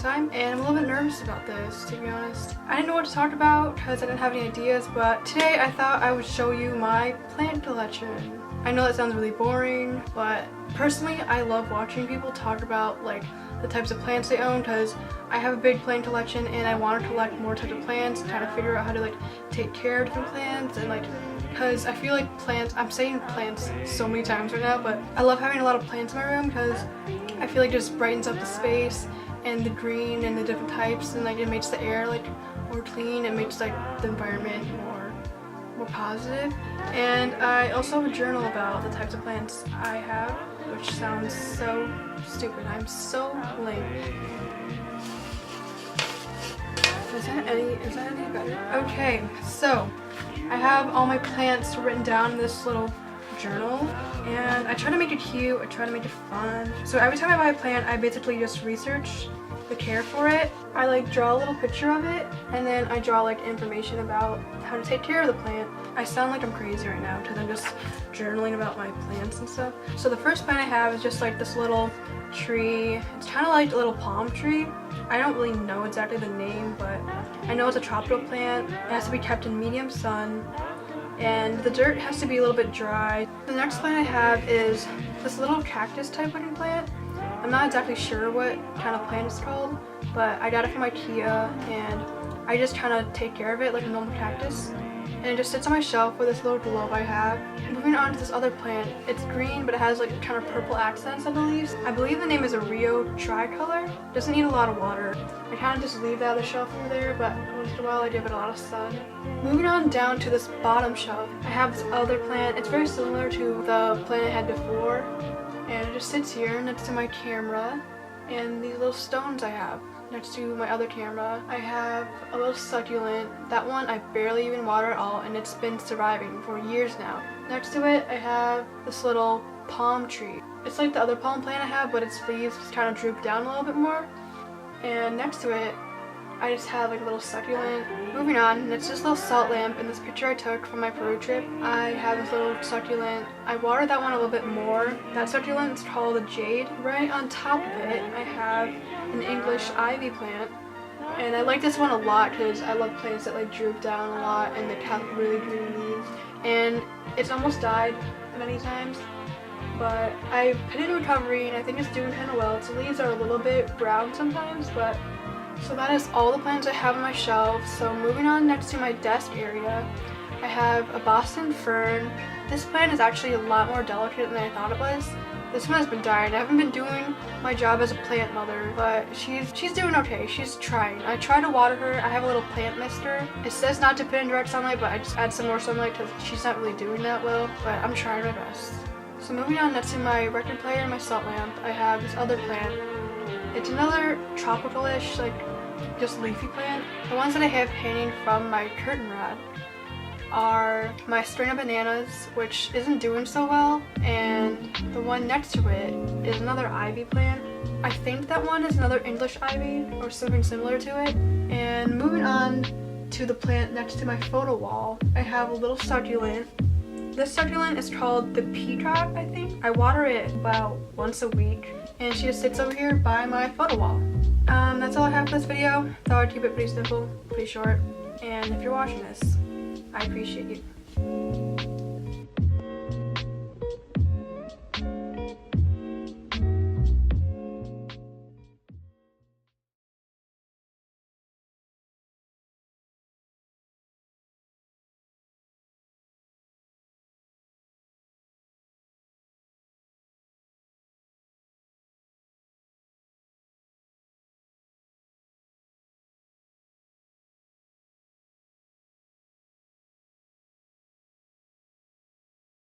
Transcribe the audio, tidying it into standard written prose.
time, and I'm a little bit nervous about this, to be honest. I didn't know what to talk about because I didn't have any ideas, but today I thought I would show you my plant collection. I know that sounds really boring, but personally I love watching people talk about like the types of plants they own, because I have a big plant collection and I want to collect more types of plants and kind of figure out how to like take care of different plants, and like because I feel like plants, I'm saying plants so many times right now, but I love having a lot of plants in my room because I feel like it just brightens up the space and the green and the different types, and like it makes the air like more clean. It makes like the environment more positive. And I also have a journal about the types of plants I have, which sounds so stupid. I'm so lame. Is that any better? Okay, so I have all my plants written down in this little journal, and I try to make it cute, I try to make it fun. So every time I buy a plant, I basically just research the care for it. I like draw a little picture of it, and then I draw like information about how to take care of the plant. I sound like I'm crazy right now because I'm just journaling about my plants and stuff. So the first plant I have is just like this little tree. It's kind of like a little palm tree. I don't really know exactly the name, but I know it's a tropical plant. It has to be kept in medium sun, and the dirt has to be a little bit dry. The next plant I have is this little cactus type looking plant. I'm not exactly sure what kind of plant it's called, but I got it from IKEA, and I just kind of take care of it like a normal cactus. And it just sits on my shelf with this little globe I have. Moving on to this other plant, it's green, but it has like kind of purple accents on the leaves. I believe the name is a Rio tricolor. Doesn't need a lot of water. I kind of just leave that on the shelf over there, but once in a while I give it a lot of sun. Moving on down to this bottom shelf, I have this other plant. It's very similar to the plant I had before, and it just sits here next to my camera and these little stones I have next to my other camera. I have a little succulent. That one I barely even water at all, and it's been surviving for years now. Next to it I have this little palm tree. It's like the other palm plant I have, but its leaves just kind of droop down a little bit more. And next to it I just have like a little succulent. Moving on, and it's this little salt lamp in this picture I took from my Peru trip. I have this little succulent. I watered that one a little bit more. That succulent is called a jade. Right on top of it, I have an English ivy plant. And I like this one a lot because I love plants that like droop down a lot and they have really green leaves. And it's almost died many times, but I put it in recovery and I think it's doing kind of well. Its leaves are a little bit brown sometimes, but so that is all the plants I have on my shelf. So moving on next to my desk area, I have a Boston fern. This plant is actually a lot more delicate than I thought it was. This one has been dying. I haven't been doing my job as a plant mother, but she's doing okay. She's trying. I try to water her. I have a little plant mister. It says not to put in direct sunlight, but I just add some more sunlight because she's not really doing that well, but I'm trying my best. So moving on next to my record player and my salt lamp, I have this other plant. It's another tropical-ish, like just leafy plant. The ones that I have hanging from my curtain rod are my string of bananas, which isn't doing so well, and the one next to it is another ivy plant. I think that one is another English ivy or something similar to it. And moving on to the plant next to my photo wall, I have a little succulent. This succulent is called the peacock, I think. I water it about once a week, and she just sits over here by my photo wall. That's all I have for this video. Thought I'd keep it pretty simple, pretty short, and if you're watching this, I appreciate you.